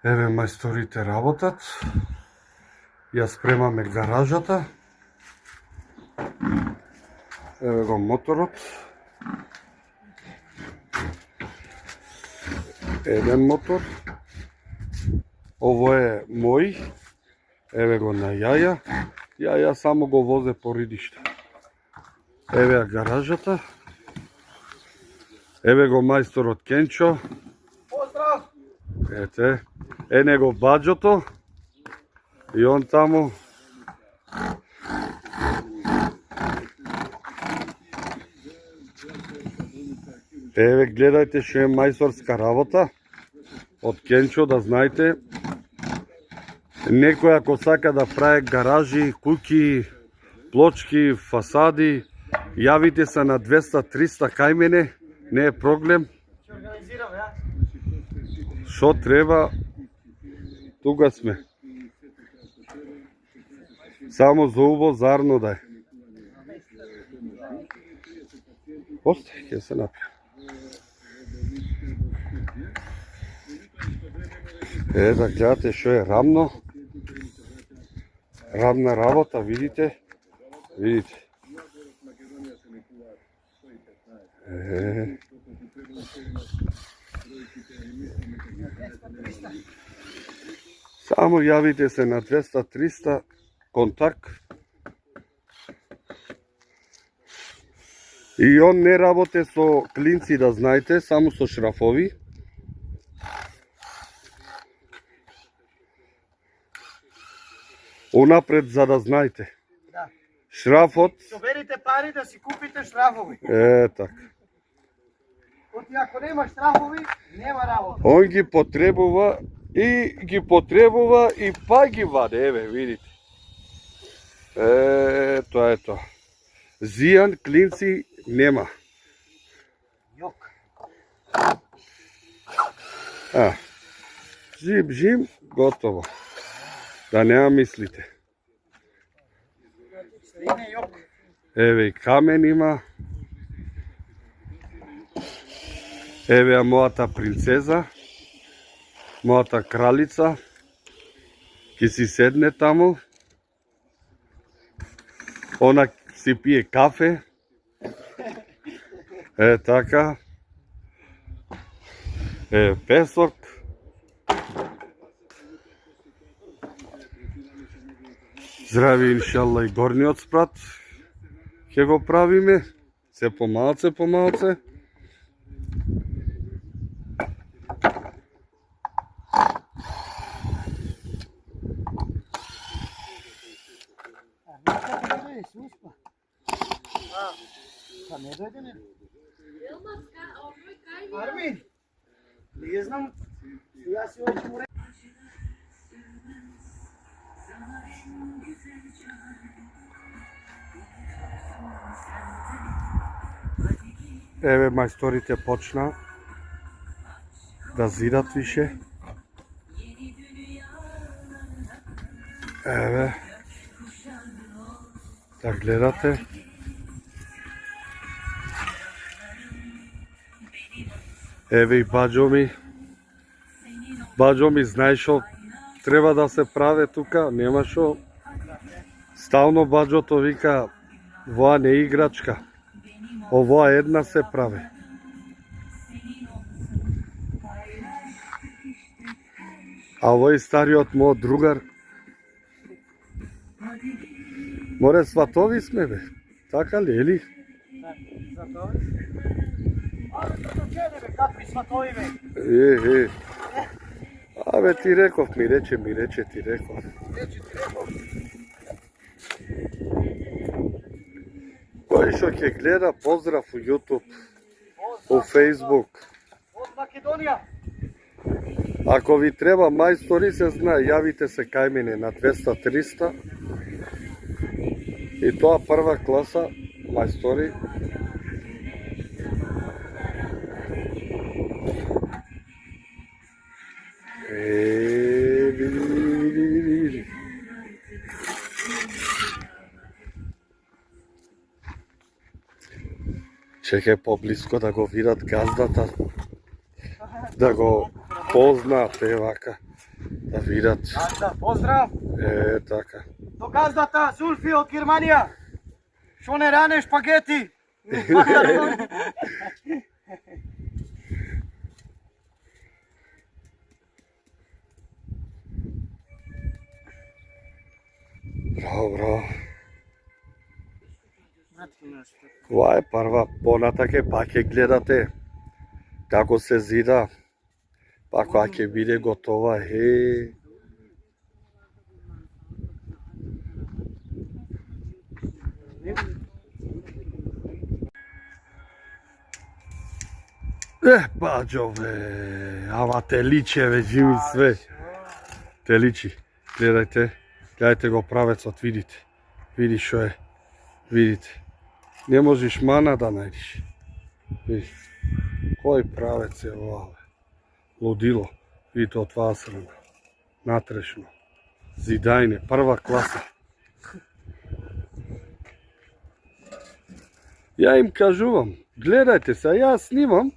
Еве мајсторите работат. Ја спремаме гаражата. Еве го моторот. Еден мотор. Ово е мој. Еве го на Јаја. Јаја само го возе по ридиште. Еве ја гаражата. Еве го мајсторот Кенчо. Поздрав! Ете, е него баџото и он таму. Еве гледајте што е мајсторска работа од Кенчо, да знаете. Некој ако сака да прави гаражи, куќи, плочки, фасади, јавите се на 200-300 кај мене, не е проблем. Ќе организирам, ја? Што треба, тука сме. Само за убо зарно да е. Остај, ќе се напија. Да гледате што е рамно. Рамна работа, видите? Видите. Само јавите се на 200-300 контакт. И он не работи со клинци, да знаете, само со шрафови. Унапред, за да знаете. Да. Шрафот... Соберите пари да си купите штрафови. Така. Оти ако нема штрафови, нема работа. Он ги потребува и па ги ваде, еве, видите. Тоа е тоа. Зијан, клинци нема. Јок. Жим, готово. Да нема мислите. Стине јок. Еве и камен има. Еве мојата принцеза, мојата кралица. Ке си седне таму. Она си пие кафе. Така. Песок. Здрави, иншалла, и горниот спрат. Ке го правиме. Се помалце. Па не дојде не? Армин, не знам, ја си ојче му рекам. Еве мајсторите почна да зидат више. Еве. Да гледате. Еве и баџо ми. Баџо ми знае што треба да се прави тука, нема што. Стално баџото вика, воа не играчка. Овоа една се прави. А овој стариот мој другар. Море сватови сме, бе. Така ли, ели? Затоа? Какви сватови, бе? Абе, ти реков, ми рече, ти реков. Кој што ќе гледа, поздрав у YouTube, у Facebook. Од Македонија. Ако ви треба мајстори, се знае, јавите се кај мене на 200-300. И тоа прва класа мајстори. Види. Чекај поблиско да го видат газдата, да го познаат, вака. да видат. Газда, поздрав! Така. До газдата, Зулфи од Германија! Шо не ране шпагети? Браво. Ова е прва, понатаке пак ќе гледате како се зида, па кога ќе биде готова, баџове, ама те личе, Джими, све. Те личи, гледајте го правецот, видите. Види шо е, видите. Не можеш мана да најдиш. Види, кој правец е ова, бе? Лудило, видите од васрана, натрешно, зидајне, прва класа. Ја им кажувам, гледајте се, јас снимам,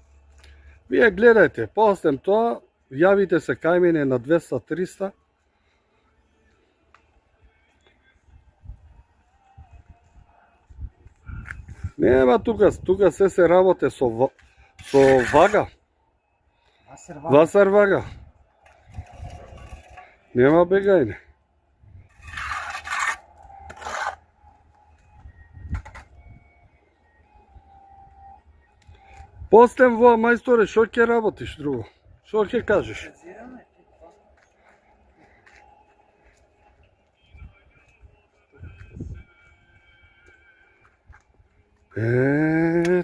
вие гледајте, после тоа, јавите се кај мене на 200-300. Нема тука се работе со вага. Васар вага. Нема бегајне. Постем во мајсторе, шо ќе работиш друго? Шо ќе кажеш?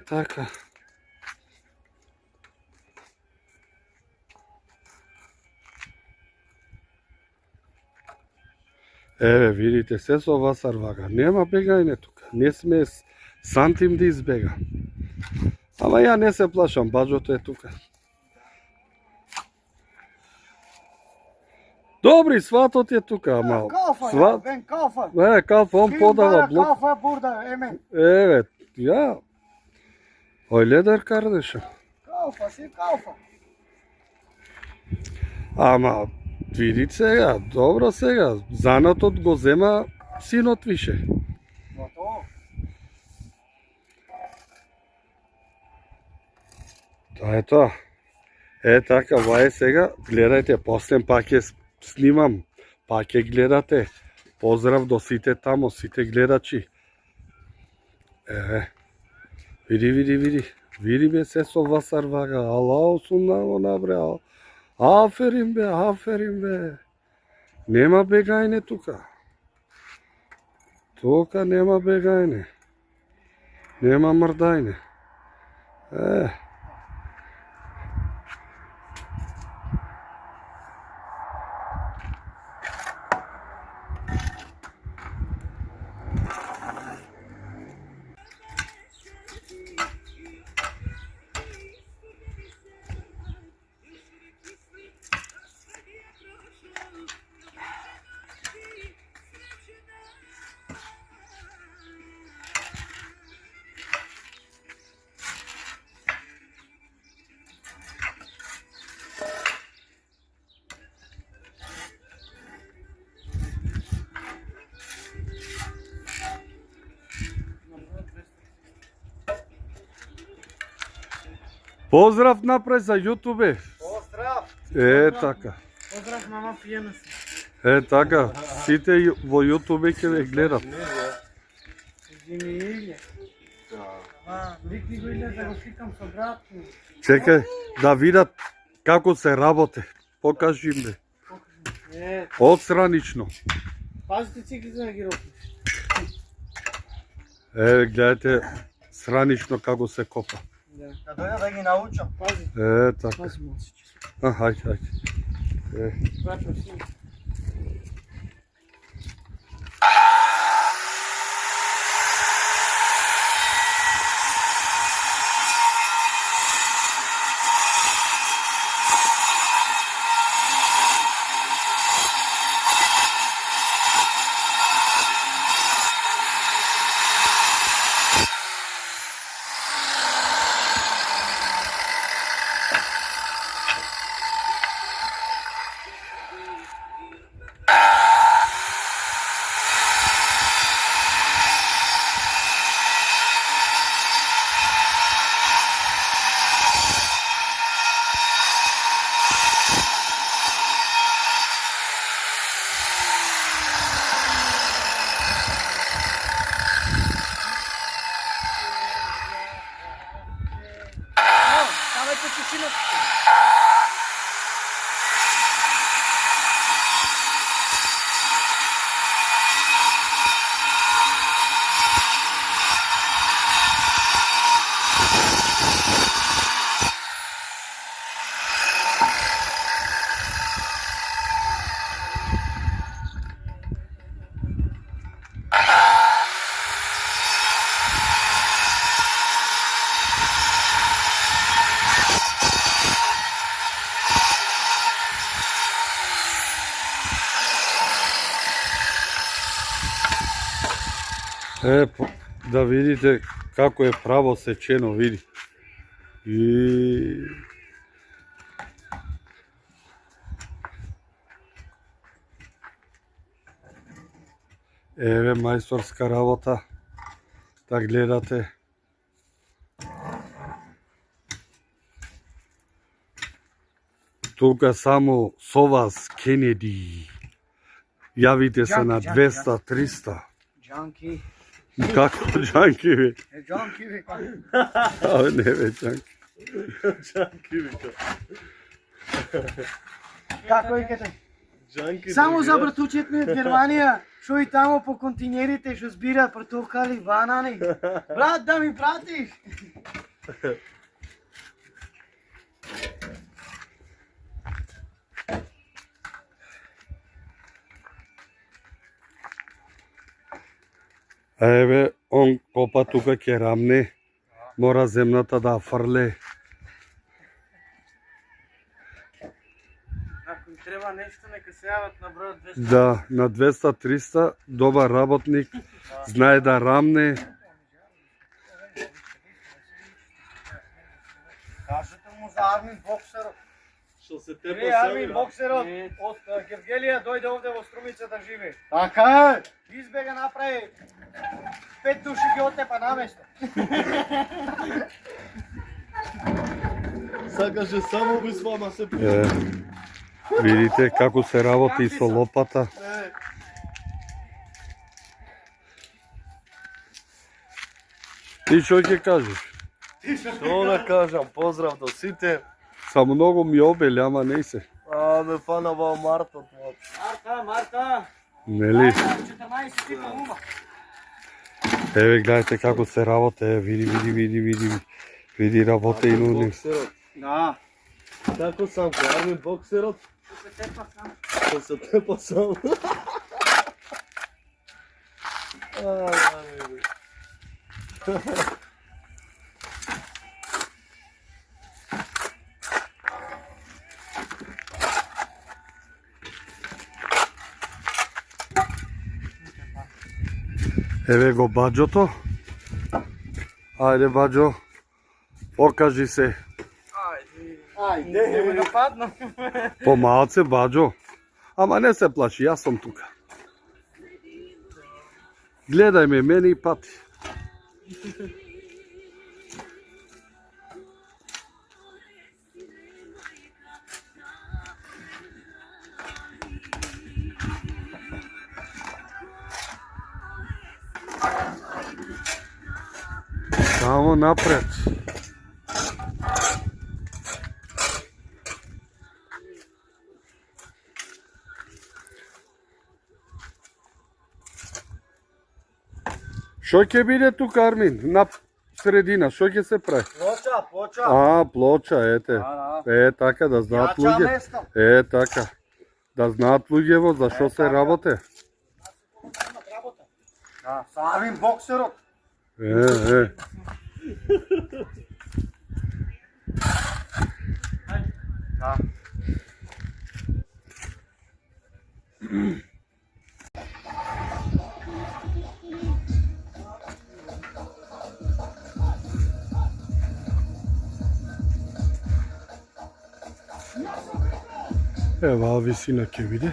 Така. Видите, се со васар вага. Нема бегајне тука. Не сме сантим да избега. Ама ја не се плашам, баџото е тука. Добри, сватот е тука, ама... Калфа, бен калфа. Калфа, он подава блок. Калфа, бурда, емен. Ја. Ој ледер кардеша. Калфа, си калфа. Ама, види сега, добро сега, занатот го зема синот више. Готово. Тоа е тоа. Така, ова е сега, гледајте, после пак ќе снимам, пак ќе гледате. Поздрав до сите тамо, сите гледачи. Види. Види бе се со васар вага, Аллаху суннаво набре, аферим бе. Нема бегајне тука. Тука нема бегајне. Нема мрдајне. Поздрав напред за YouTube. Поздрав. Така. Поздрав, мама, пиена си. Така, сите во YouTube ќе ве гледат. Джими Иле. Викни го Иле да го сликам со брат. Чекај, да видат како се работи. Покажи им бе. Отстранично. Пазите циклите да ги ропиш. Гледате странично како се копа. Да дојда да ги научам. Пази. Така. Пази, малци. Хајде. Врачам си. Да видите како е право сечено, види. И еве мајсторска работа, да гледате. Тука само со вас, Кенеди. Јавите се на 200-300. Джанки. Како джанки, бе? Джанки, бе. Абе, не, бе, джанки. Джанки вика. Како викате? Джанки. Само за братучет ми од Германија, што и тамо по континерите што збираат портокали, банани. Брат, да ми пратиш? Еве, он копа тука ќе рамне, мора земната да фрле. Ако им треба нешто, нека се јават на број 200. Да, на 200-300, добар работник, знае да рамне. Кажете му за Армин Боксерот. Што се тепа Армин сега. Боксерот од Гевгелија дојде овде во Струмица да живее. Така е. Избега направи 5 души ги отепа наместо. Сакаше само убиство, ама се Видите како се работи со лопата. Ти што ќе кажеш? Што да кажам, поздрав до сите. Само многу ми обели, ама не се. Ме фана во мартот. Марта. Нели? 14 типа ума. Еве гледате како се работи, види. Види работа и нуни. Боксерот. Да. Како сам, Армин Боксерот? Се тепа сам. Што се тепа сам. Еве го баџото. Ајде баџо, покажи се. Ајде, нема да паднам. Помалце баџо. Ама не се плаши, јас сум тука. Гледај ме, мене и пати. Само напред. Што ќе биде тука, Армин? На средина, што ќе се прави? Плоча. Плоча, ете. Да. Така, да знаат Јача луѓе. место. Така. Да знаат луѓево за што се работе. Да, со Армин Боксерот. Да. Ева висина ќе биде.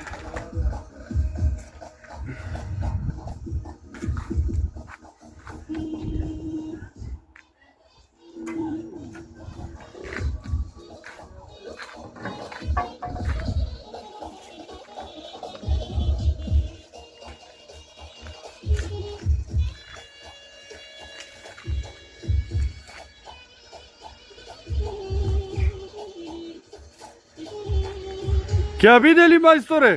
Ќе ја биде ли, мајсторе?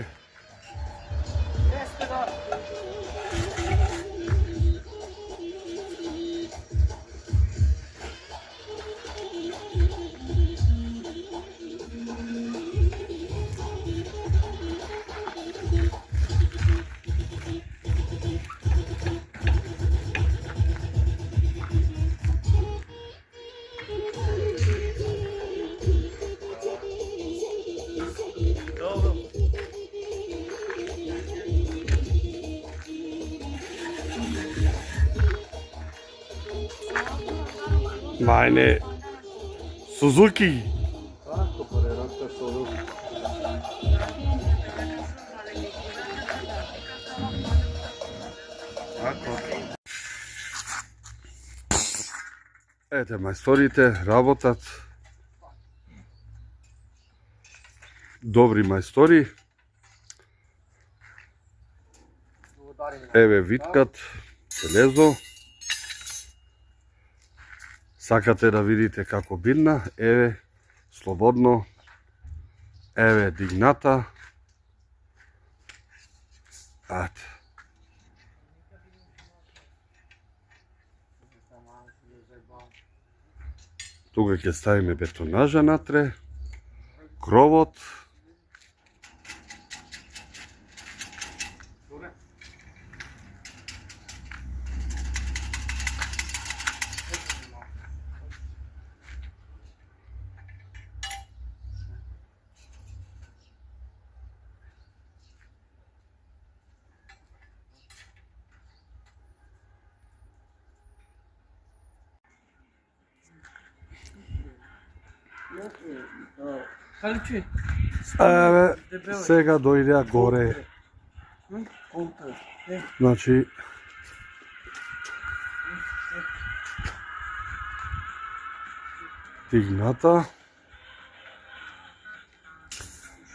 Мајне, Сузуки. Како парерата што Ете, мајсторите работат. Добри мајстори. Еве виткат, железо. Сакате да видите како бидна, еве слободно, еве дигната. Ате. Тука ќе ставиме бетонажа натре, кровот. Халичи. Еве, сега дојдеа горе. Значи, дигната.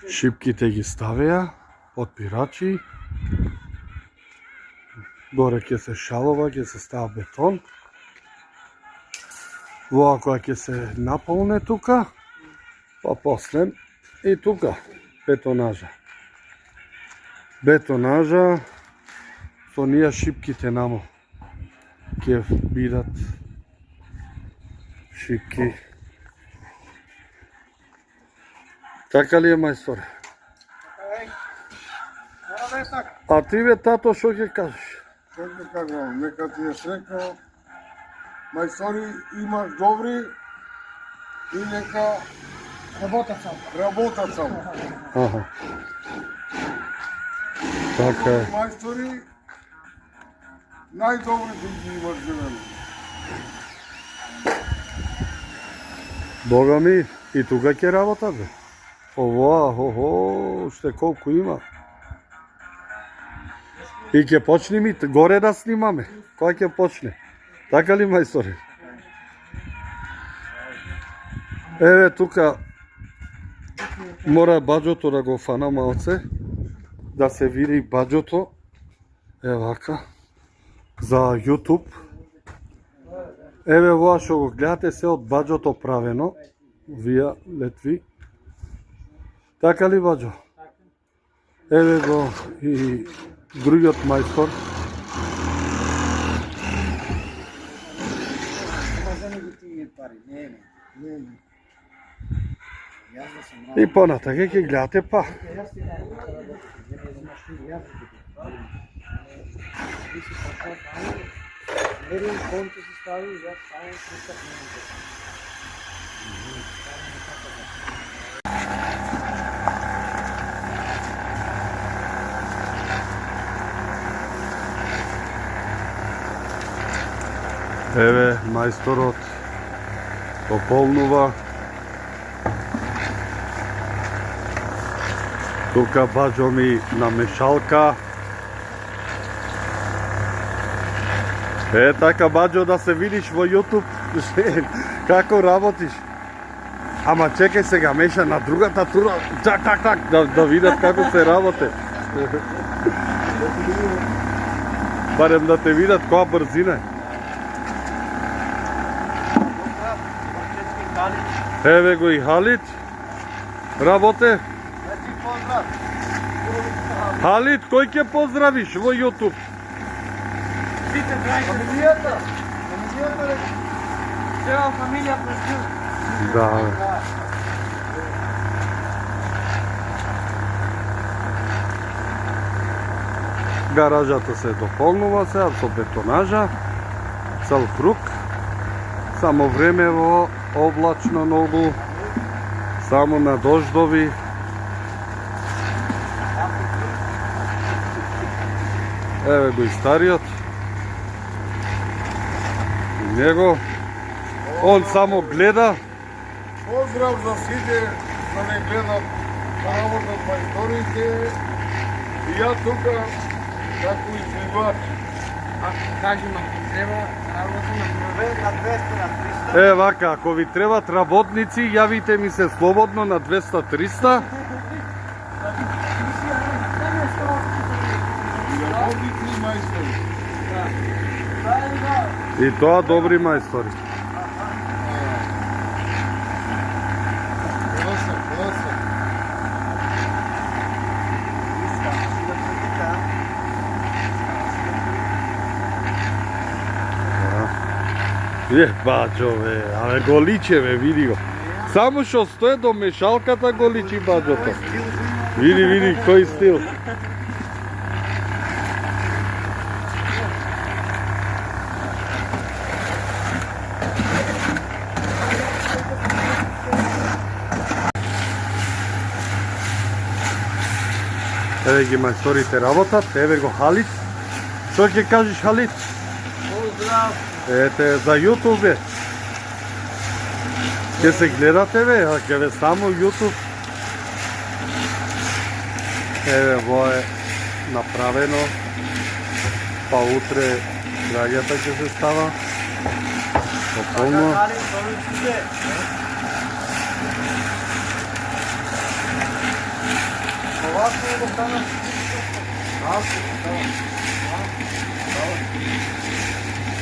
Шипките ги ставеа, отпирачи. Горе ќе се шалова, ќе се става бетон. Воа која ќе се наполне тука, па после и тука бетонажа. Бетонажа со ние шипките намо ќе бидат шипки. Така ли е, мајсторе? А ти бе, тато, шо ќе кажеш? Што ќе кажам, нека ти е среќно, мајстори имаш добри и нека работат само. Аха. Така е. Мајстори најдобри ги имаш живели. Бога ми, и тука ќе работат, бе. Овоа, уште колку има. И ќе почнем и горе да снимаме. Кој ќе почне? Така ли, мајстори? Еве тука мора баџото да го фана малце, да се види баџото. Е вака. За YouTube. Еве воа што го гледате се од баџото правено. Вија Летви. Така ли, баџо? Еве го и другиот мајстор. И понатака ќе гледате па. Еве мајсторот пополнува. Тука баџо ми на мешалка. Е така, баџо, да се видиш во YouTube како работиш. Ама чекај сега, меша на другата тура. Так, да видат како се работи. Барем да те видат која брзина е. Еве го и Халид. Работе. Халид, кој ќе поздравиш во YouTube? Фамилијата, цела фамилија преживе. Да. Гаражата се дополнува сега со бетонажа, цел круг. Само време во облачно многу, само на дождови. Еве го и стариот. И него. Он само гледа. Поздрав за сите, да не гледат работат мајсторите. И ја тука, како изливач. Кажи ма, треба работа на 200 на 300. Вака, ако ви требат работници, јавите ми се слободно на 200-300. Работници и мајстори. И тоа добри мајстори. Баџо, абе го личе, види го. Само што стои до мешалката го личи баџото. Види, кој стил. Еве ги мајсторите работат, еве го Халид. Што ќе кажеш, Халид? Поздрав! Ете, за YouTube. Ке се гледате, бе, а ке ве само YouTube. Еве, во е направено. Па утре краѓата ќе се става. Пополно. Овако е да стана.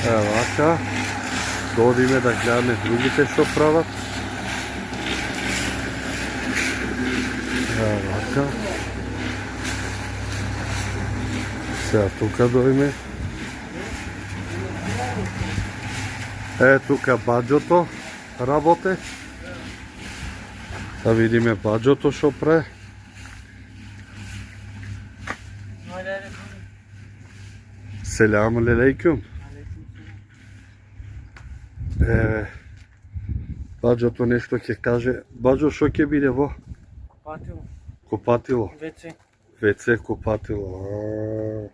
Ево вака. Додиме да гледаме другите што прават. Ево вака. Сега тука доиме. Тука баџото работе. Да видиме баџото што прави. Селам алейкум. Баџото нешто ќе каже. Баџо, што ќе биде во? Купатило. Купатило. WC. WC купатило.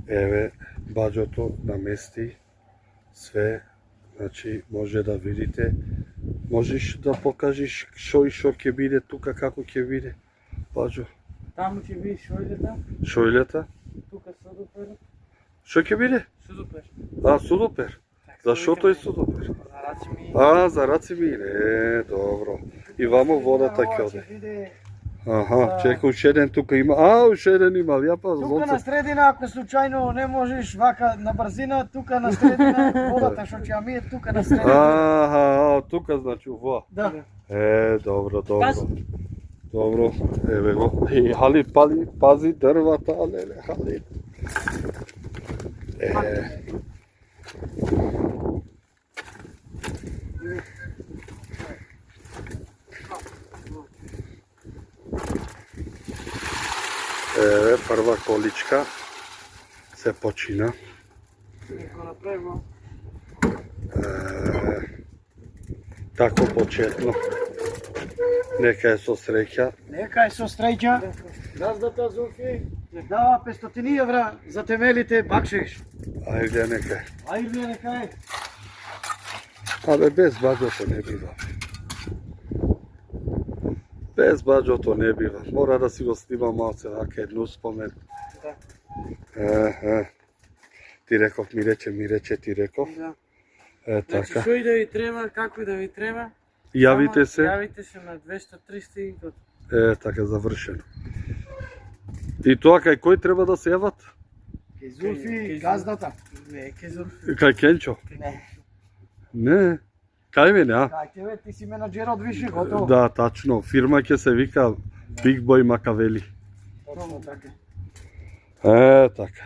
Еве, баџото намести све. Значи, може да видите. Можеш да покажеш што и што ќе биде тука, како ќе биде. Баџо. Таму ќе биде шојлета. Шојлета. Тука судупер. Што ќе биде? Судупер. Судупер. Зашто тој судупер? За раци ми. За раци ми. Добро. И вамо водата ќе оде. Аха, чека, уште еден тука има. Уште еден има, ја па Тука на средина, ако случајно не можеш вака на брзина, тука на средина водата што ќе ја мие тука на средина. Тука значи во. Да. Добро. Добро, еве го. Халид, пази дрвата, леле, Халид. Еве, прва количка се почина. Неко направимо. Тако почетно. Нека е со среќа. Нека е со среќа. Газдата Зулфи не дава 500 евра за темелите бакшиш. Ајде, нека е. Ајде, нека е. Абе, без баџото не бива. Без баџото не бива. Мора да си го снимам малце, вака едно спомен. Ти реков, ми рече, ти реков. Да. Така. Што и да ви треба, како и да ви треба. Јавите се. Јавите се на 200-300 и готово. Така, завршено. И тоа кај кој треба да се јават? Кај Зулфи, газдата. Не, кај Зулфи. Кај Кенчо? Не. Не. Кај мене, Кај тебе, ти си менаџер од више, готово. Да, тачно. Фирма ќе се вика Big Boy Макавели. Точно така. Така.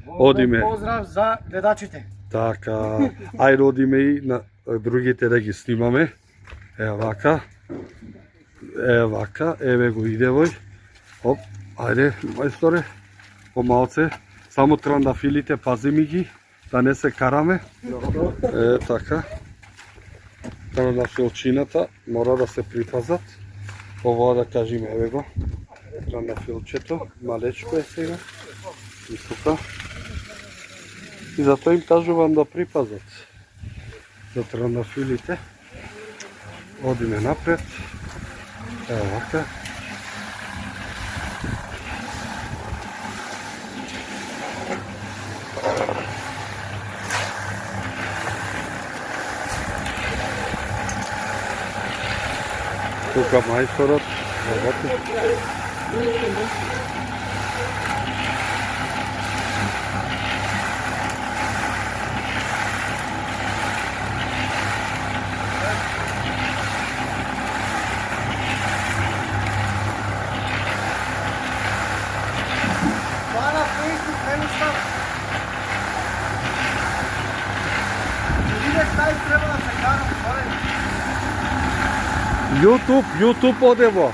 Одиме. Поздрав за гледачите. Така. Ајде одиме и на другите да ги снимаме. Вака. Вака. Еве го идевој. Оп. Ајде, мајсторе. Помалце. Само трандафилите, пази ми ги. Да не се караме. Така. Трандафилчината мора да се припазат. Ова да кажеме, еве го. Трандафилчето. Малечко е сега. И тука. И затоа им кажувам да припазат. до трандафилите. Одиме напред. Ево вака. Тука мајсторот работи. Това на Facebook не става. Видеш, taj треба да се кара отворен. YouTube одево.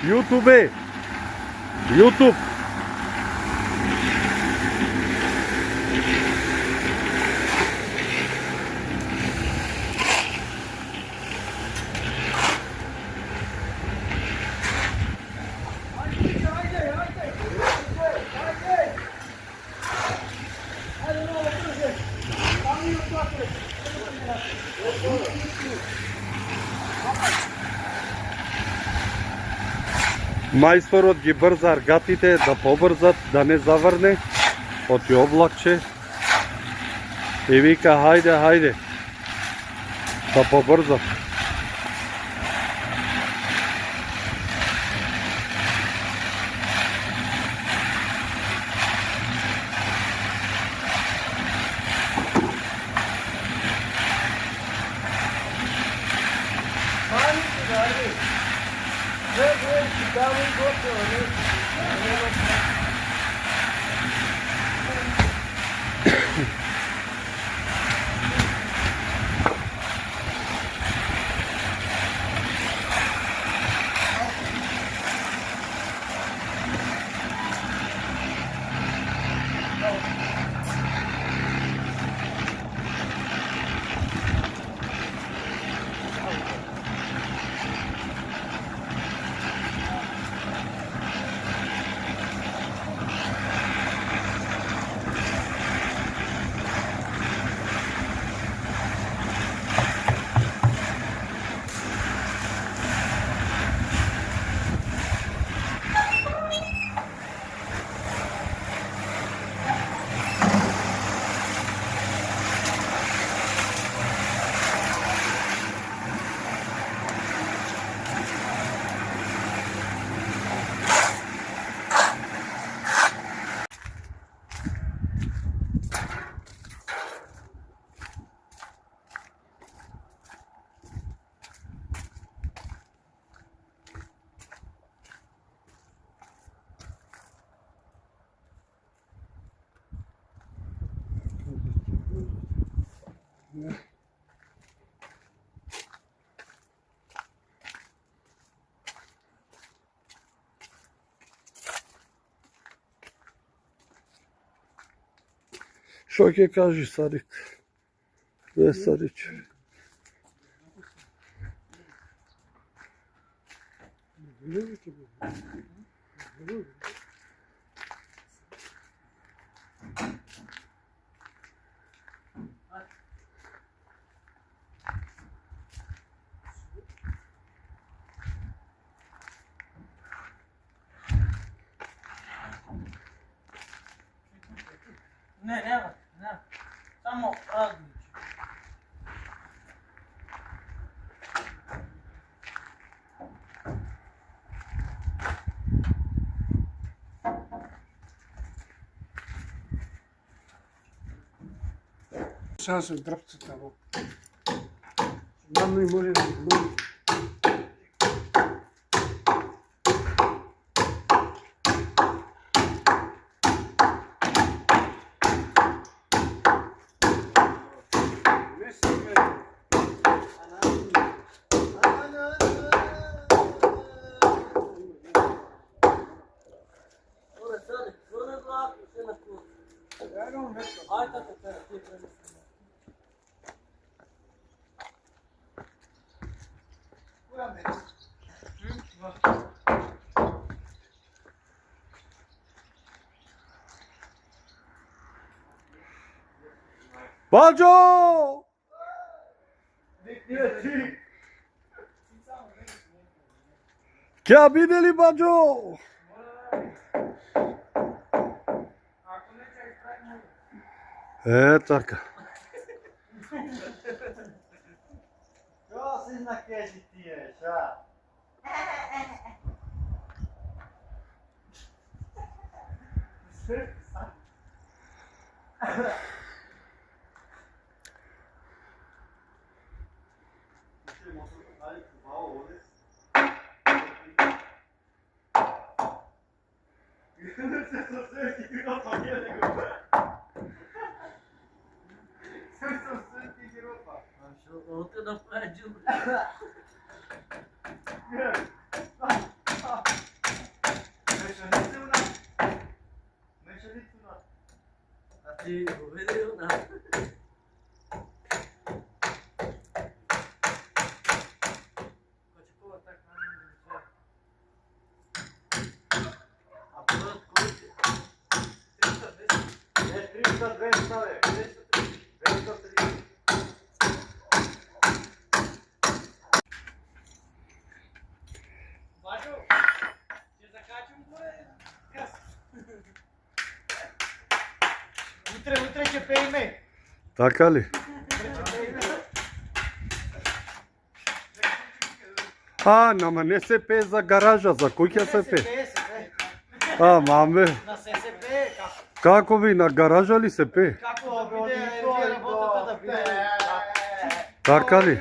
YouTube. Мајсторот ги брза аргатите да побрзат, да не заврне од ја облакче и вика хајде, да побрзат. Што ќе кажи Сарик? Е, Сарич. Не, няма. Само различи. Сега се дръпцата во. Дамно и може да може. Баџо! Ќе биде ли баџо? Така. Што си накажи тие, ша? Outra da praia. Утре ќе пееме. Така ли? Нама не се пее за гаража, за кој ќе се пее? Маме, На се пее, како би, на гаража ли се пее? како да биде работата да биде. Така ли?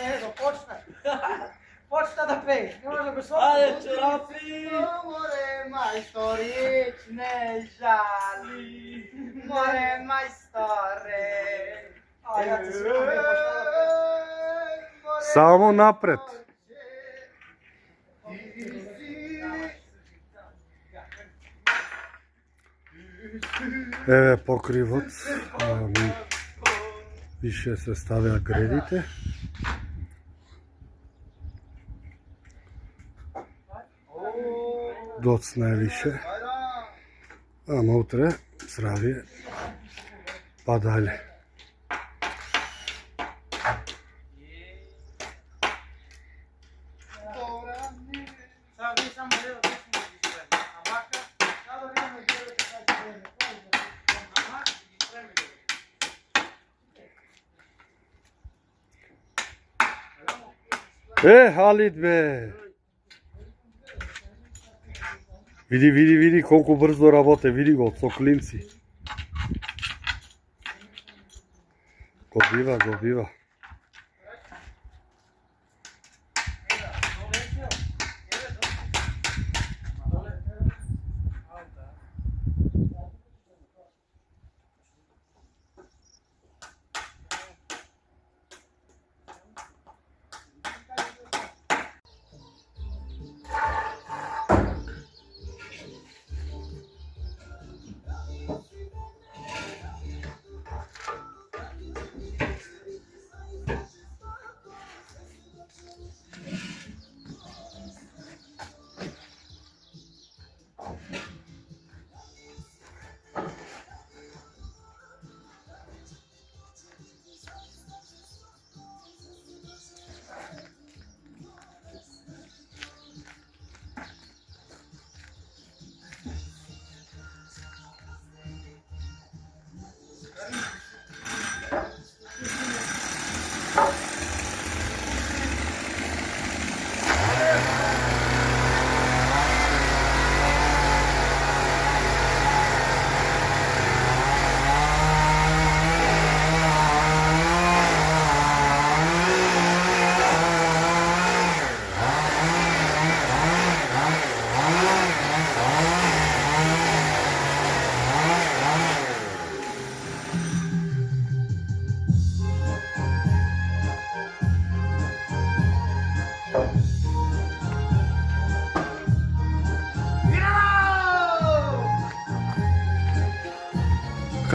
Ето, почна. Почна да пееш, не може да го слушаш. Ајде, чорапи! Море мајсторич не жали, море мајсторе. Ајде, ти си почна да пееш. Само напред. Еве покривот. Више се ставија гредите. Доцна е више. Ама утре здравие. Па дале. Халид бе! Види колку брзо работе, види го со клинци. Го бива.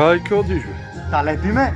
Кај ќе одиш бе? Да лепиме?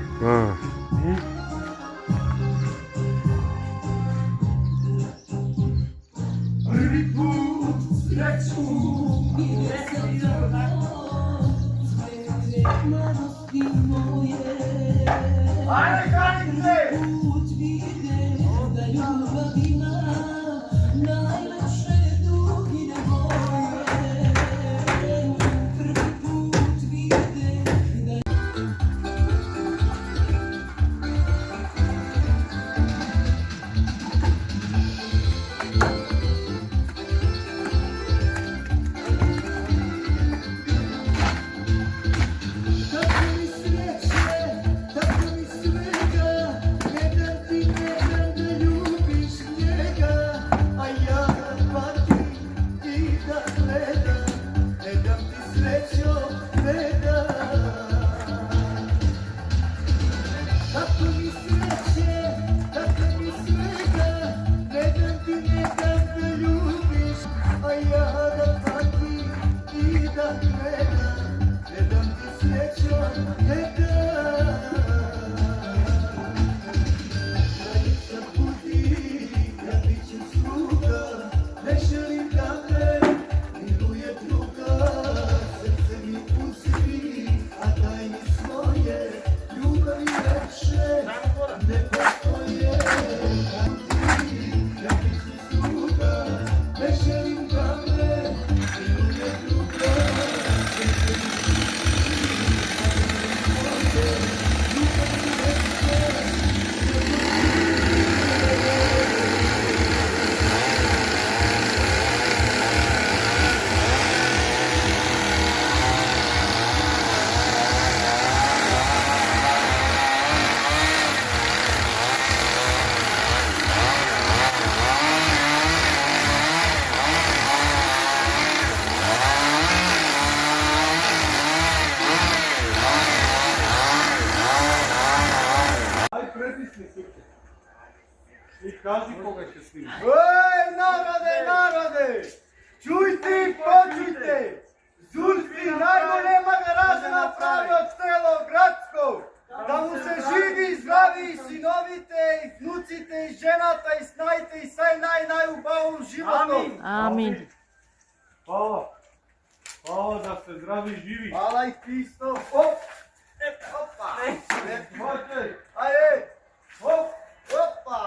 И кажи кога ќе снимаш. Ej, narode! Čujte i počujte! Zulfi najgolema garaža napravi od celog gradskog! Da mu se živi, zdravi i sinovite, i vnucite, i ženata, i snajte, i saj naj u bavom životu! Amin. Hvala. Hvala da ste zdravi i živi. Hvala i ti isto! Hop! Opa! Možete. Ajde! Hop! Opa!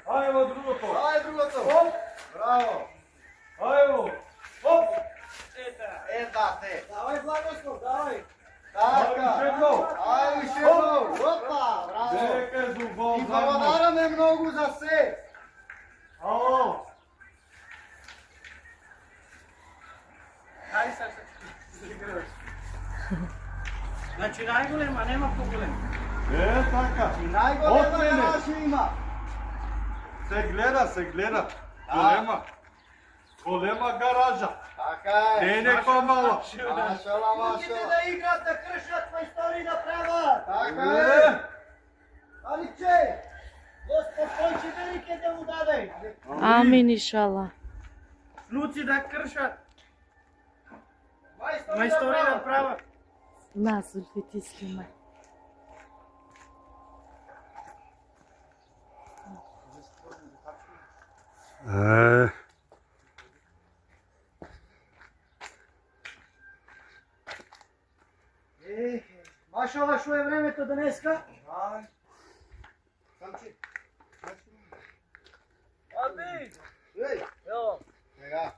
Ajmo другото. Ajde drugoto! Hop! Bravo! Ajmo. Hop! Eta te! Давай, Благослов, давай! Ajde, Така! jedno. Ajde još jednom! Opa! Bravo! Neka zubal I zajedno. благодаря ме много за се! Ало. Хај сега се играш. Значи најголема, нема поголема. Така. И најголема От мене. гаража има! Се гледа. Голема. Голема гаража. Така е! Не некоја мала. Машала, Луѓето машала! да играат, да кршат, мајстори да прават. Така е! Аличе! Господ кој ќе велике да му даде. Амин, иншалла. Внуци да кршат, Мајстори мајстори да прават. Нас, Зульфи, ти снимай. Машала, шо е времето денеска? Самчи. Аби, Ей, јо. сега.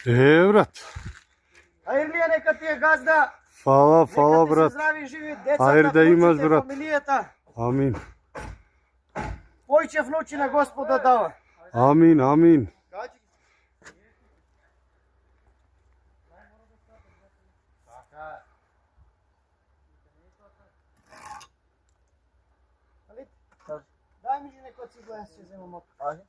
Брат. А Илија, нека ти е газда. Фала, Нека ти се брат. здрави и живи децата, Ајде да имаш, внуците, брат. фамилијата. Амин. Појче внучи на Господа дава. Амин. Дај ми некој цигла, јас ќе земам од.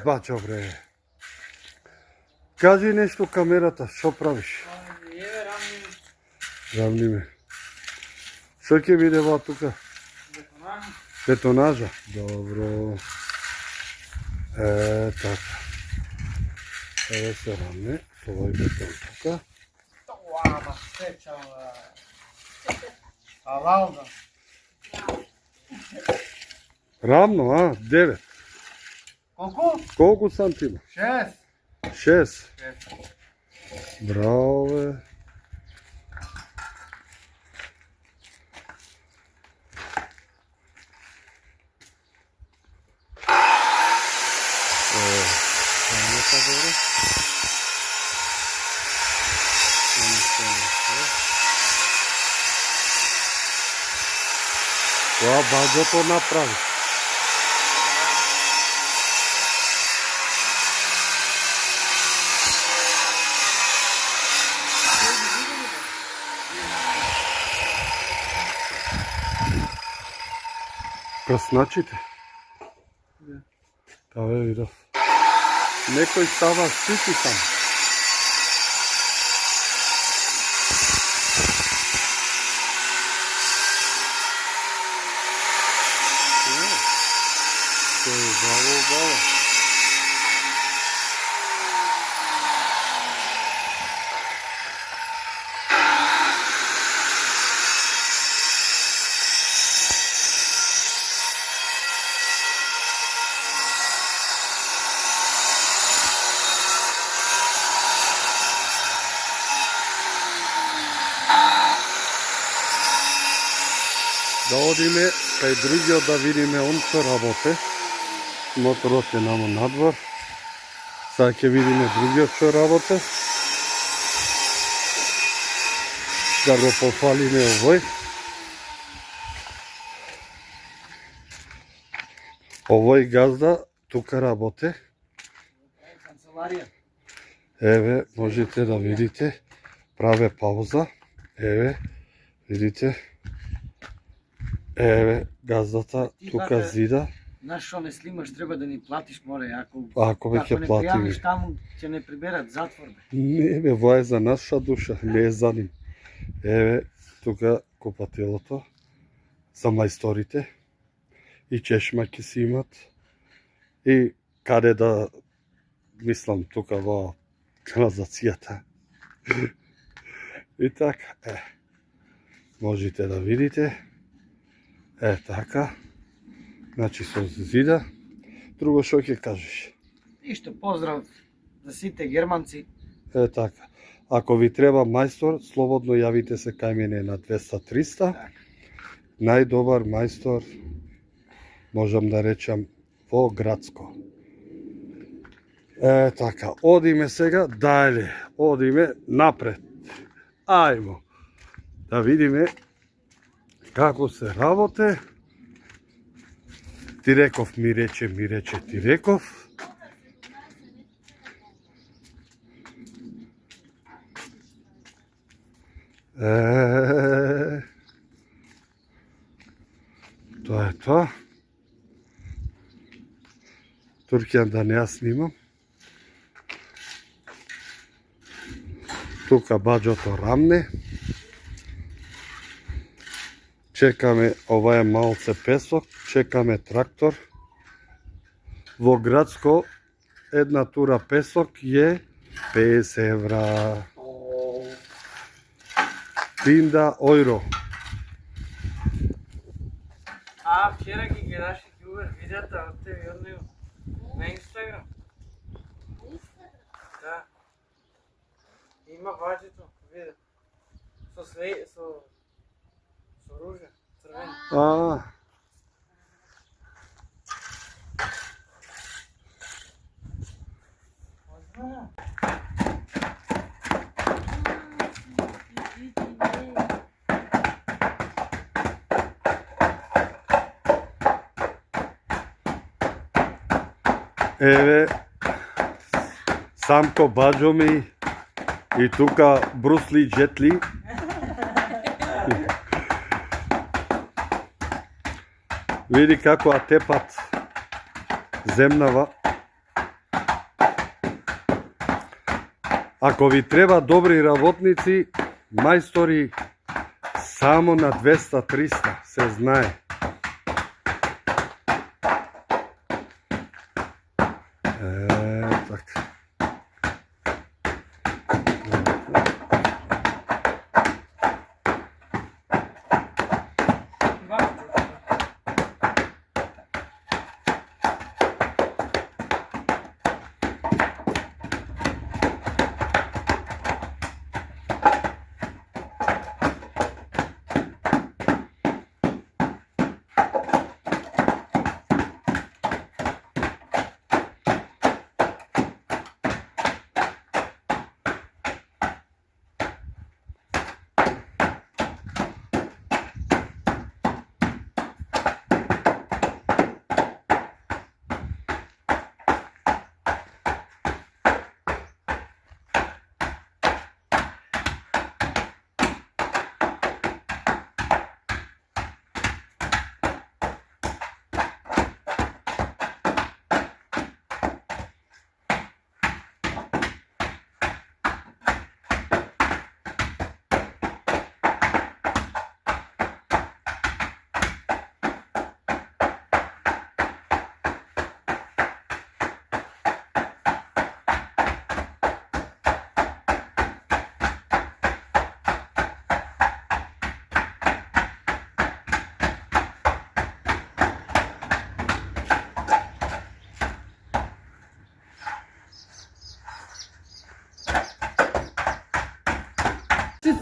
Бачо бре. Кажи нешто камерата, што правиш? Равни ме. Што ќе биде ва тука? Бетонажа. Добро. Така. Еве се равне, овој бетон тука. Ама сечам. Алалда. Равно, 9. Колку? Колку сантима? 6. 6. Браво, бе. Това баджото направи. Красначите? Да, бе, видов. Некој става сити там. Браво. Да одиме кај другиот да видиме он што работе. Моторот е намо надвор. Сега ќе видиме другиот што работе. Да го пофалиме овој. Овој газда тука работе. Канцеларија. Еве, можете да видите. Праве пауза. Еве, видите. Еве, газдата тука зида. Знаеш што не снимаш, треба да ни платиш, море, ако Веќе не платиме. пријавиш таму, ќе не приберат затвор. Не бе, ова е за наша душа, не е за ним. Еве, тука купателото за мајсторите и чешмаки си имат и каде да, мислам, тука во канализацијата. И така, можете да видите, така, значи со зида. Друго што ќе кажеш? Ништо, поздрав за сите германци. Така. Ако ви треба мајстор, слободно јавите се кај мене на 200-300. Најдобар мајстор, можам да речам, во Грацко. Така, одиме сега дале, одиме напред. Ајмо, да видиме како се работе. Ти реков, ми рече, ти реков. Тоа е тоа. Турќан да не ја снимам. Тука баџото рамне. Чекаме, ова е малце песок, чекаме трактор. Во Грацко една тура песок е 50 евра. Пинда ойро. Вчера ги гледаше Гюбер видеото од тебе од него на Инстаграм. Да. Има баџето, видео. Со ружа, црвено. Еве, Самко баџо ми и тука Брусли Джетли. Види како атепат земнава. Ако ви треба добри работници, мајстори само на 200-300, се знае. Така.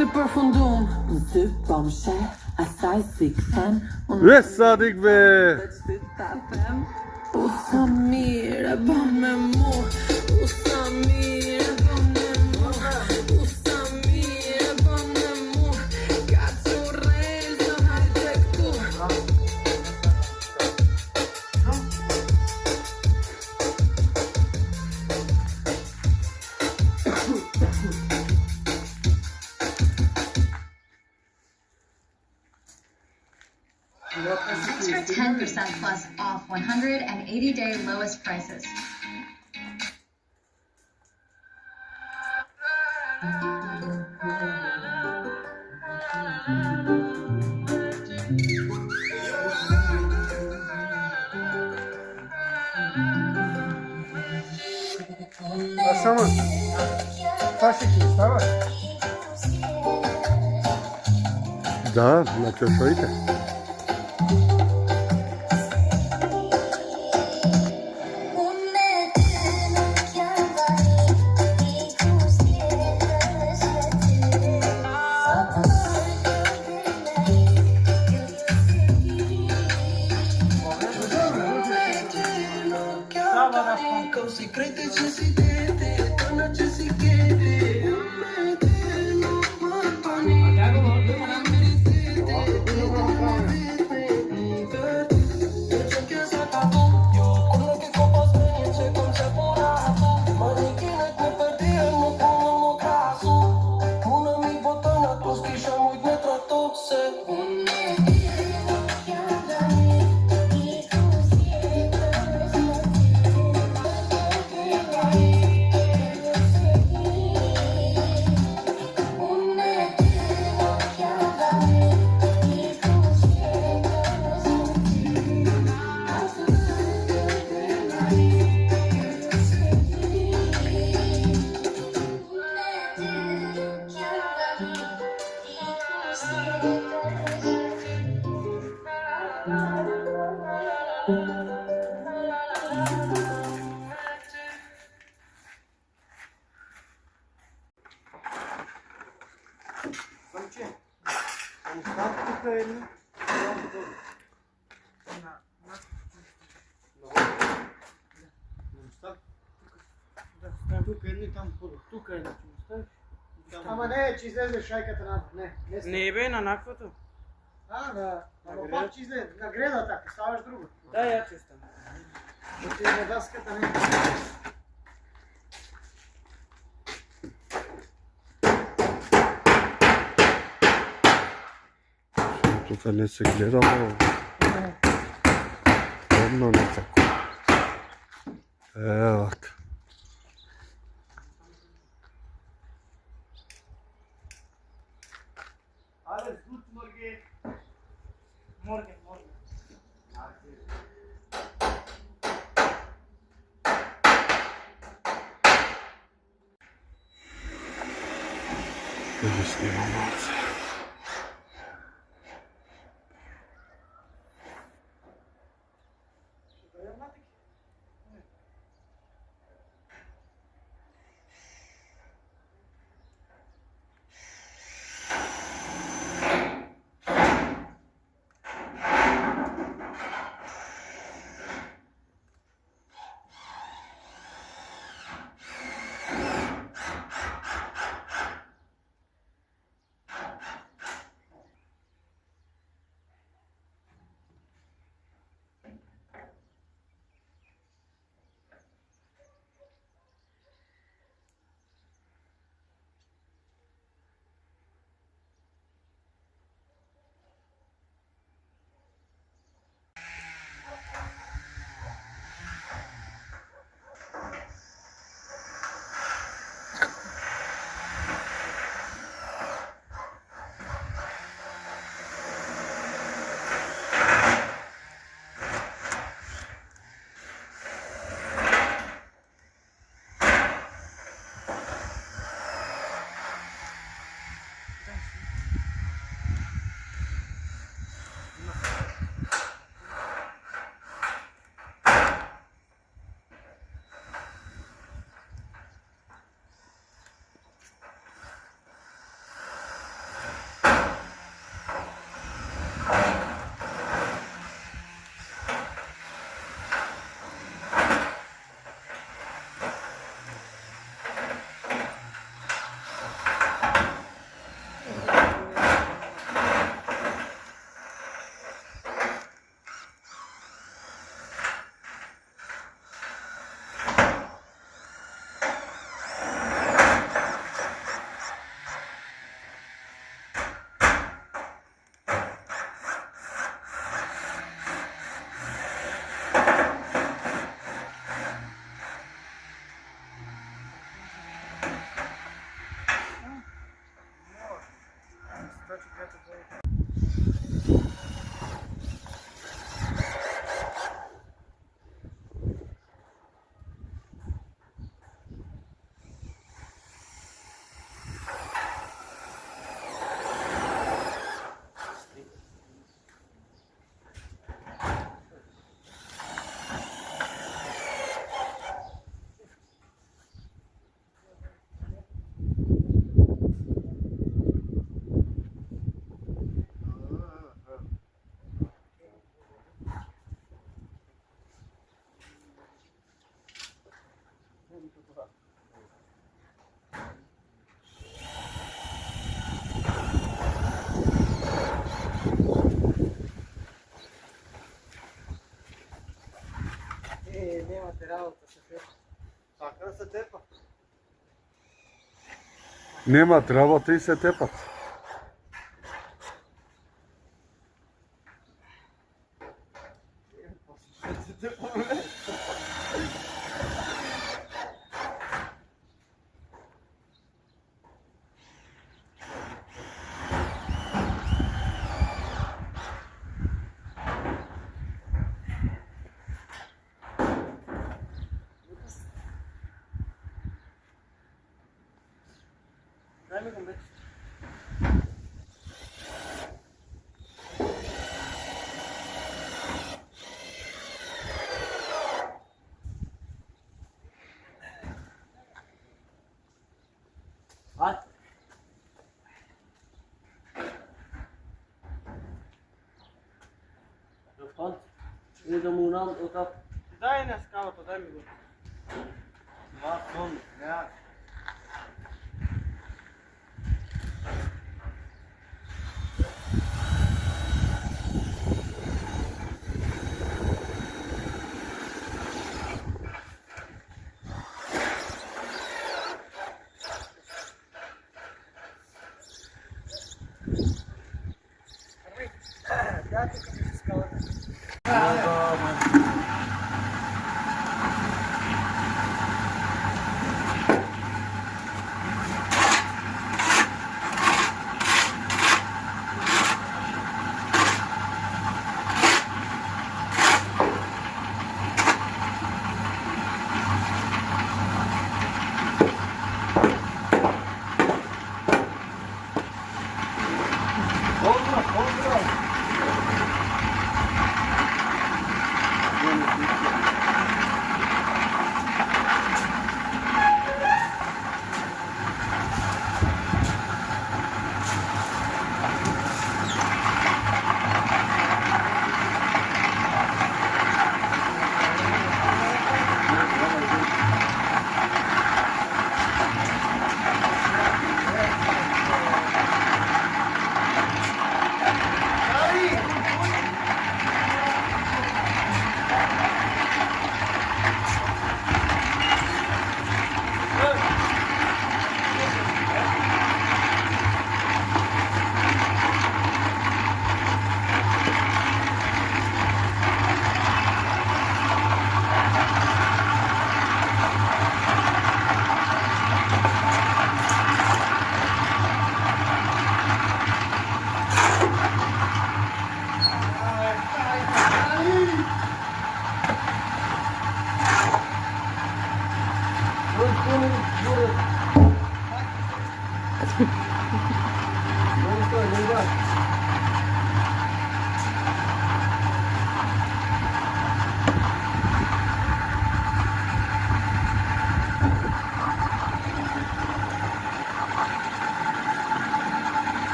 Super fundum, bombshell, assai sick fan. Sadik be! O Samir, me mu. O Samir, me mu. O Samir, me mu. Cazzo reso, high-tech tu. Thanks for 10% plus off 180-day lowest prices. Само, пасеки, става? Да, на чашоите. Самче. Остав тука едно. Тука едни там подо. Тука е, ќе му ставиш. Ама не, ќе излезе шајката на не. Не бе, на наквото. Ама пак ќе излезе на гредата, ќе ставаш друго. Да, ја ќе ставам. Ќе на даската не. Тука не се гледало. Одно не тако. Вака. Alles gut, Morgen. Morgen. Или снимам малце. Немате работа се тепа. Така да се тепа. Немат работа и се тепат. Дай ми го вече. Дай на скалото, дай ми го.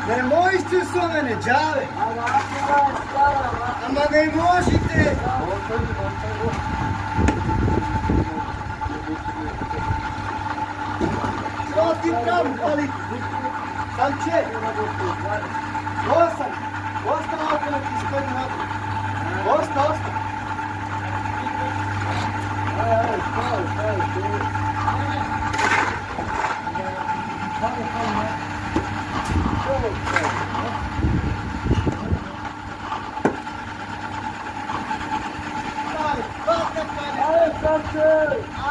Не можете со мене, џаве. Ама не можете. Што ти правам, али? Санче. Оста малко на ти споди напред. Оста.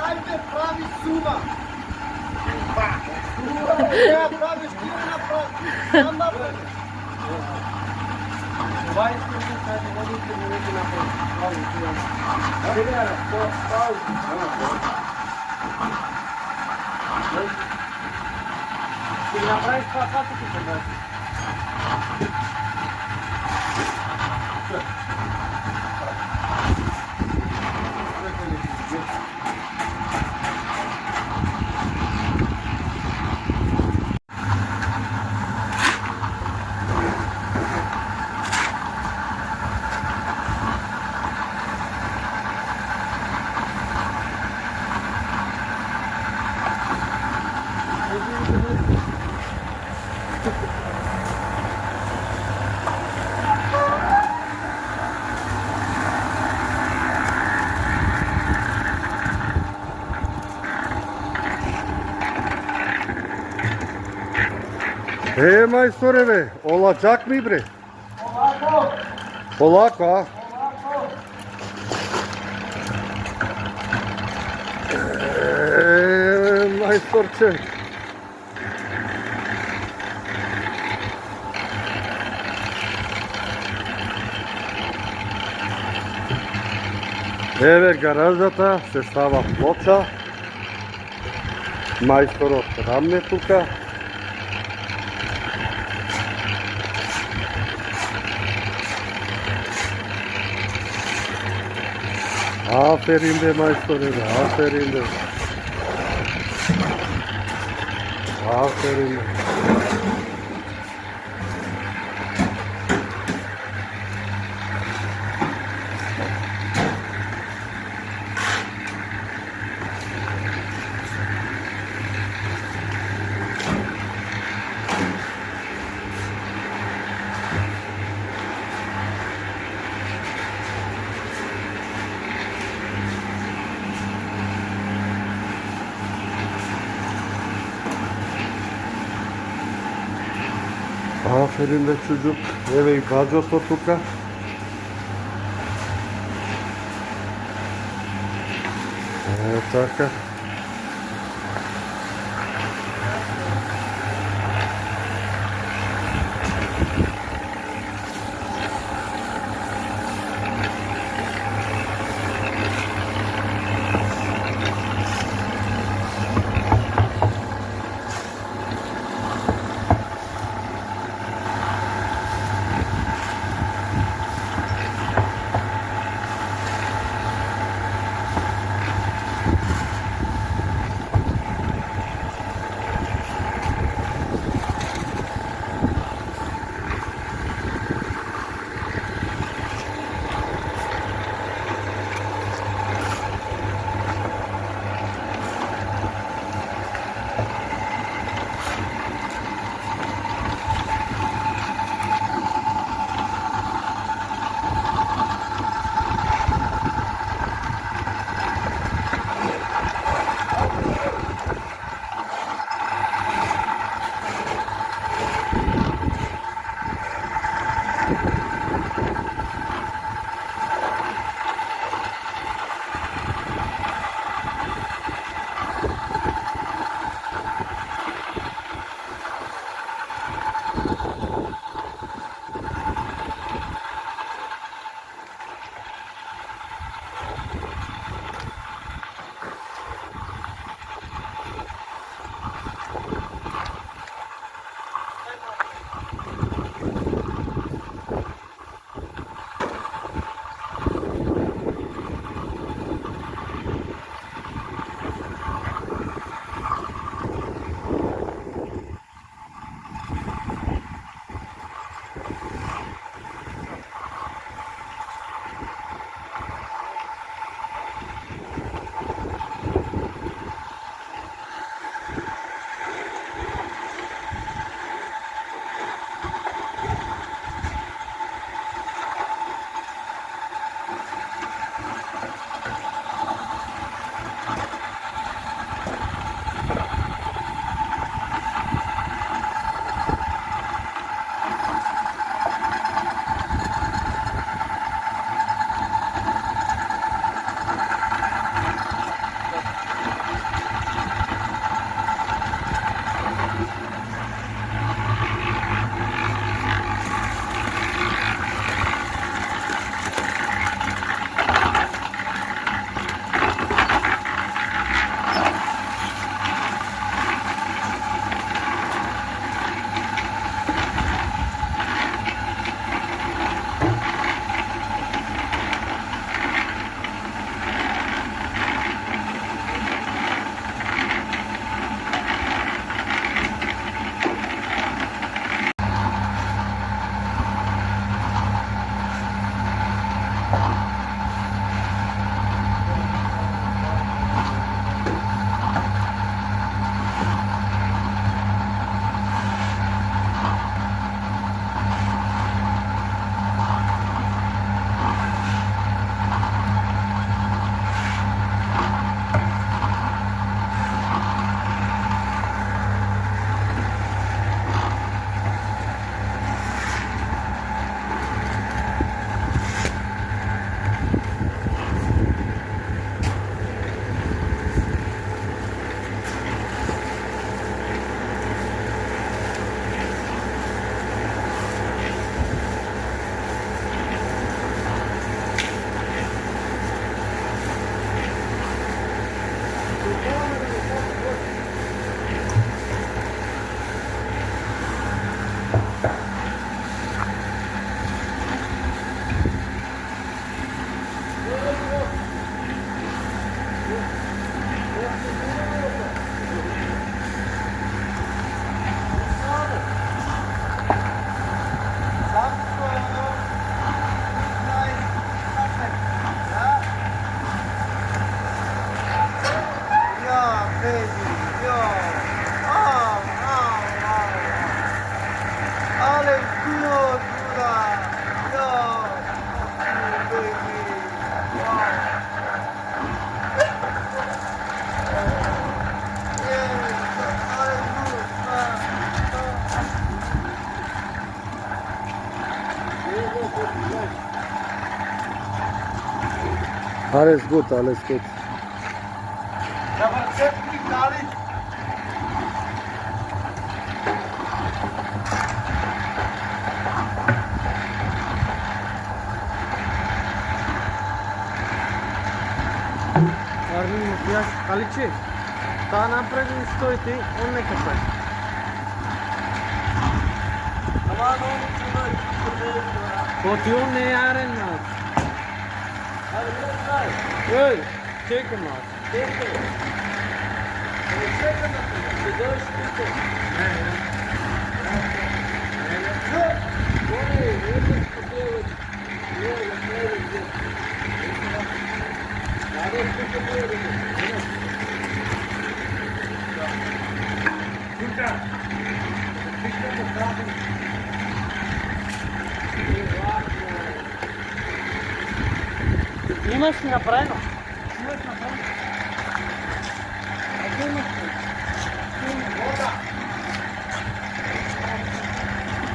Ajde, pravi suma. Ja praviš, ti ne napravi. Sam napravi. Ti napraviš pa kako ti se daš? Мајсторе бе, олачак ми бре. Полако, а? Мајсторче. Еве гаражата, се става плоча. Мајсторот рамне тука. Aferin de maestro, aferin de. Aferin. Aferin de çocuk. Еве и баџото тука. Така. Alles gut, alles gut. Заврцепни дали. Армин Мутияш Каличи, та направи што и ти, он нека прави. Ko ti on ne jaren nas. Ej, čekaj nas. Имаш ли направено?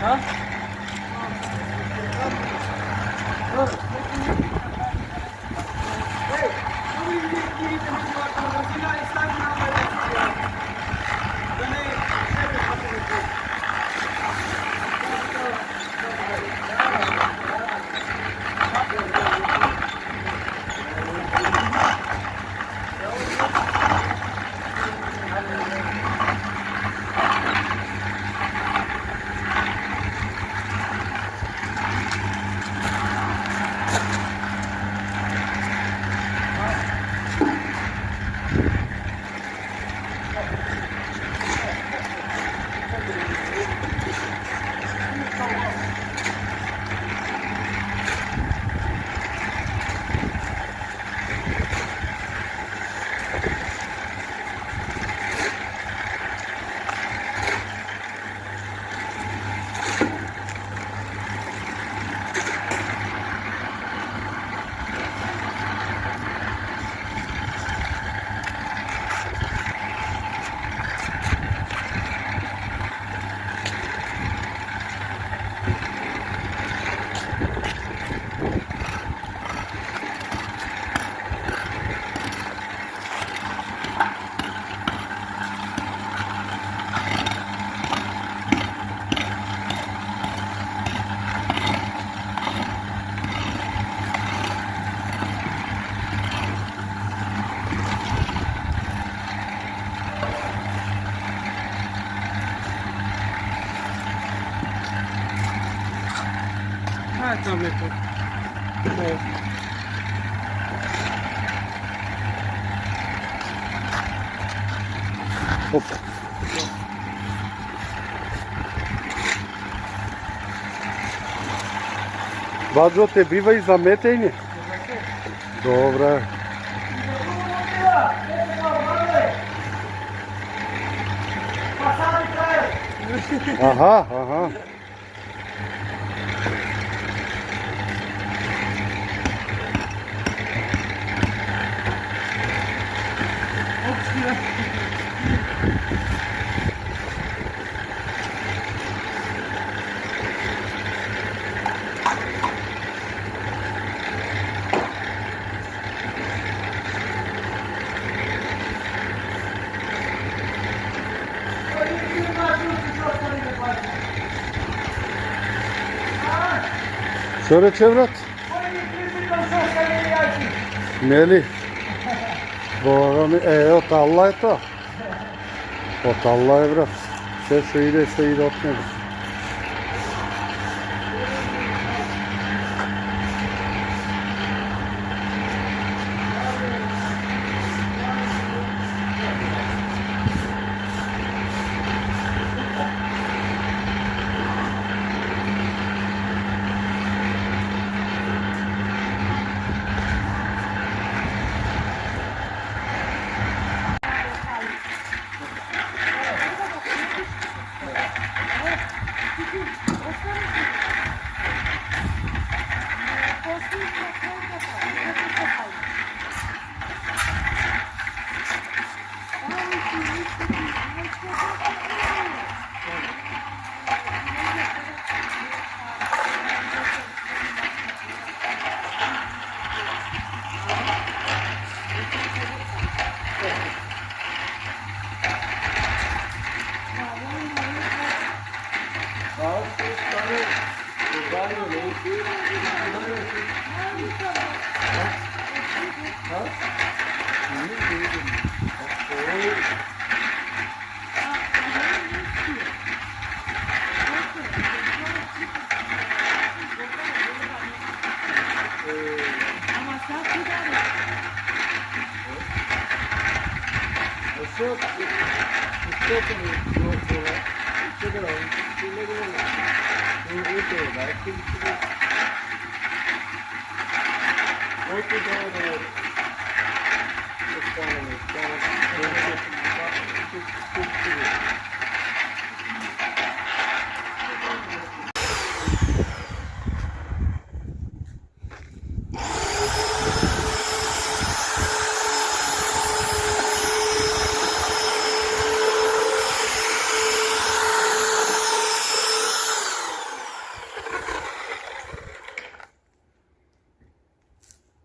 А? Там это. Оп. Баджо, те бива и заметење? Добре. Аха, аха. Што рече, брат? Нели? Бога ми, од Алла е тоа. Од Алла е, брат. Се што иде од него.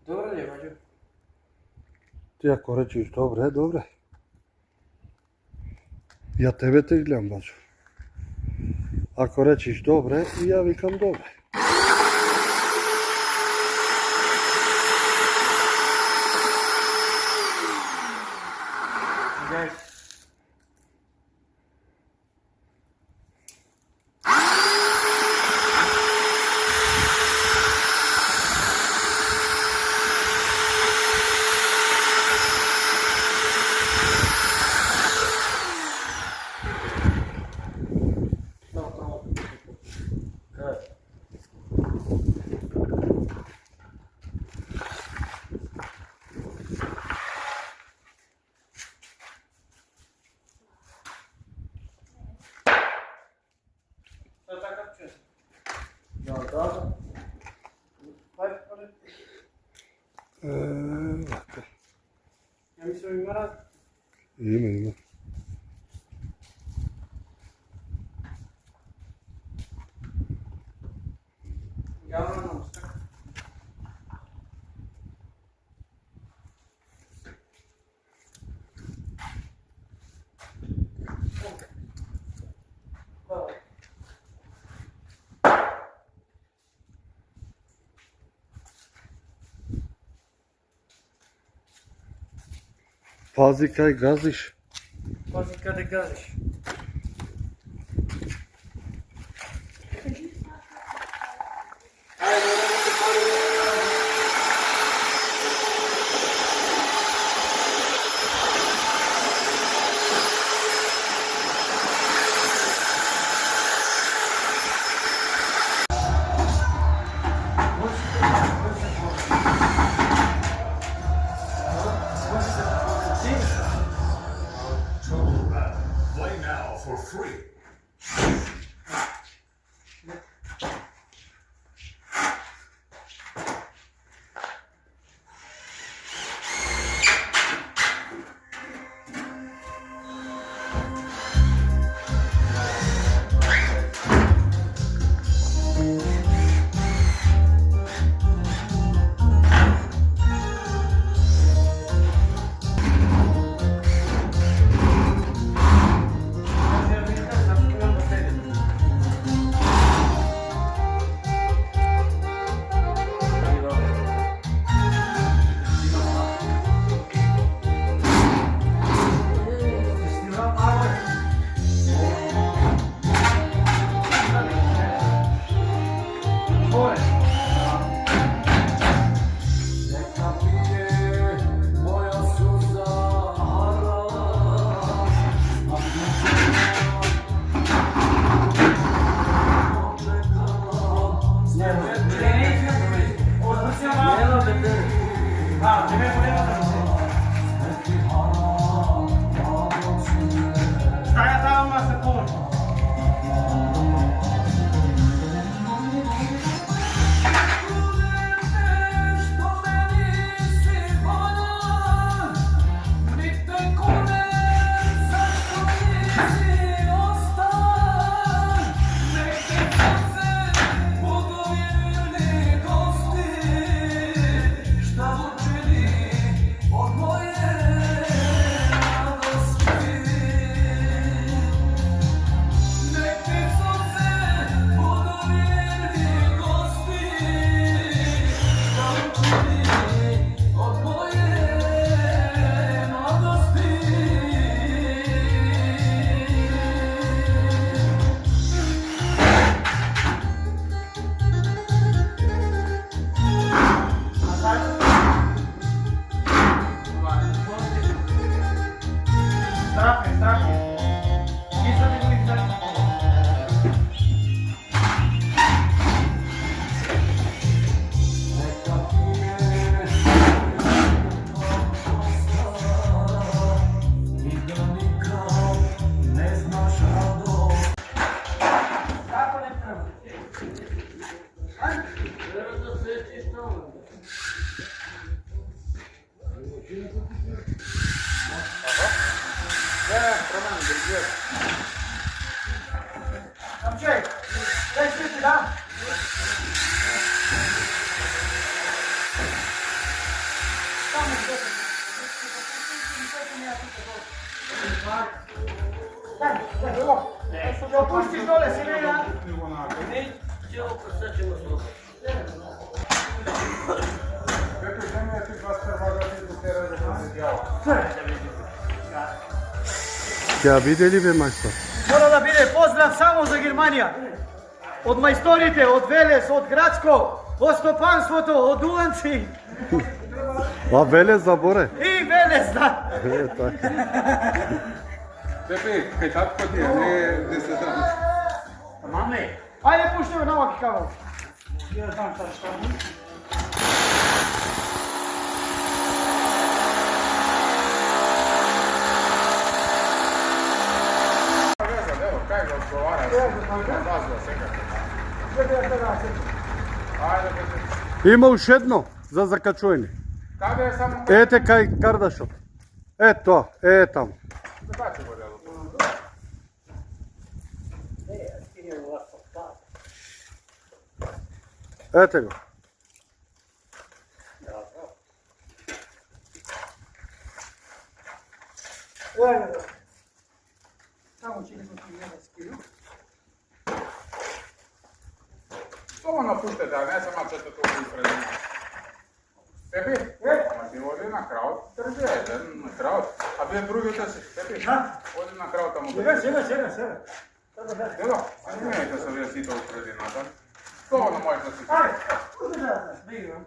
Добро ли е, баđo? Ти ако речиш добре, добре. Ја тебе те гледам, баđo. Ако речиш добре, и ја викам добре. Вака. Ja mislim ima rad. Има. Javno nam šta? Пази кај газиш. Pazi kada gaziš. Vai Samček, daj sviti dan. Daj, opustiš dole, Sirena. Neće ovo sad ćemo zlo. Ќе видели бе мајстор? Мора да биде поздрав само за Германија. Од мајсторите, од Велес, од Градско, од Стопанството, од Уланци. А Велес заборе? И Велес, да. Така. Пепе, кај татко ти е, не 10 дана. Маме. Ајде пуштаме на оваки кавал. Ја знам што. Evo, kaj ga odgovara? Zazva se kako. Ajde, pete. Има уште едно за закачување. Каде е само? Ете кај Кардашов. Е тоа, е таму. Закачи го дело. Ете го. Само ќе го ти скину. Само напуштете, а не само чето тоа го изпредим. Пепи, ама ти оди на краут, тржи еден на краут, а вие другите си, Пепи, оди на краут, ама Сега. Ево, снимајте се вие сите од средината. Слободно можеш да си. Бегам.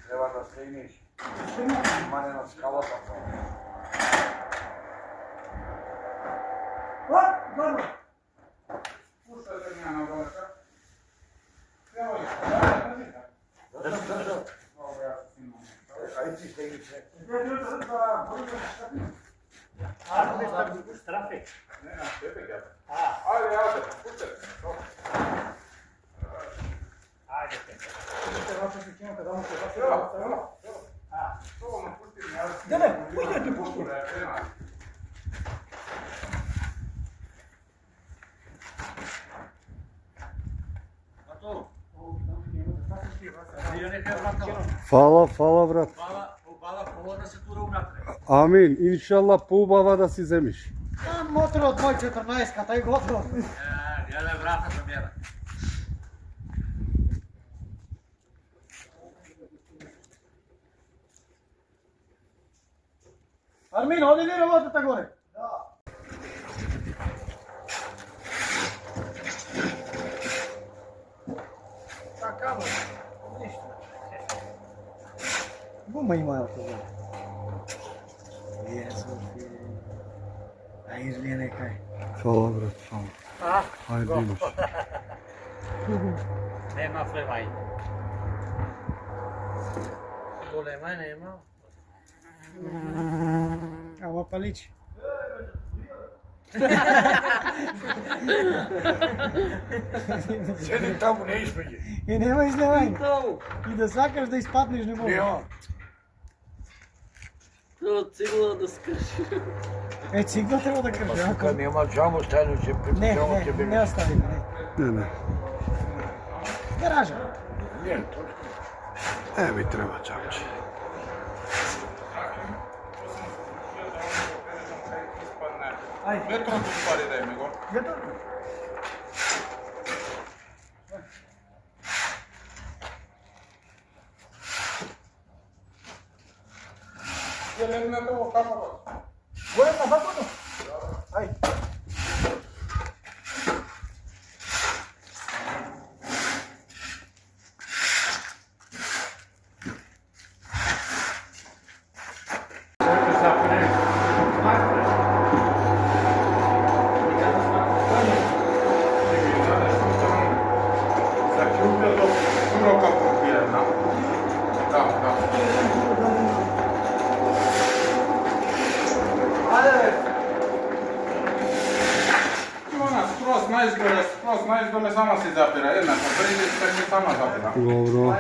Треба да стигнеш. Мане на скалата. Пуштате ми на долека. Ево ли? Ајде ти стигнеш. Не, на Пепи ќе. Ајде, јаде, пуштате. Слободно пусти ми, јас. Пуштете, пушти. Фала брат. Бала пола да се тура унапред. Амин, иншалла поубава да си земиш. Моторот мој 14-ка, тај готов. Јеле врата за мера. Армин, оди ли работата горе? Така, бе. Ништо. Гума има тоа. А изли некај. Фала брат, фала. Ајде имаш. Нема флевај. Голема нема. Ама паличи. Седи таму, не испеѓи. И нема излевање. И да сакаш да испаднеш не можеш. Нема. Тоа цигла да скрши. Е, цигла треба да крши. Тука нема джаму, стајно ќе Не, не оставиме, не. Не. Гаража. Не, точка. Ми треба чамче. Метрото спари да име го. Ја легнете во камерот. Горе на вакото. Ај. знаеш доле сама се запира, еднакво, преди се сама запира. Добро.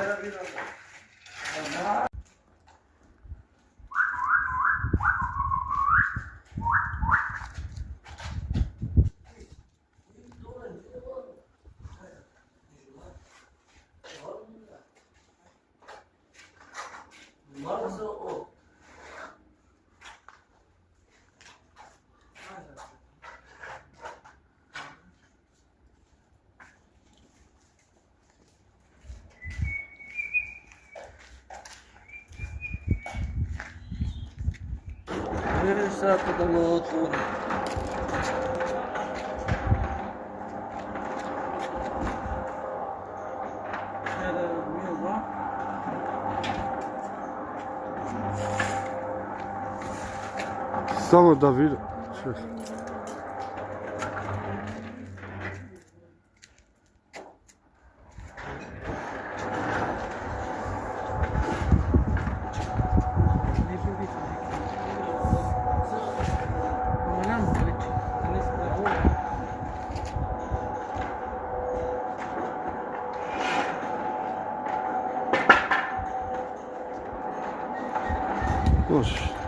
Сака да го отвори. Само да видам. Može.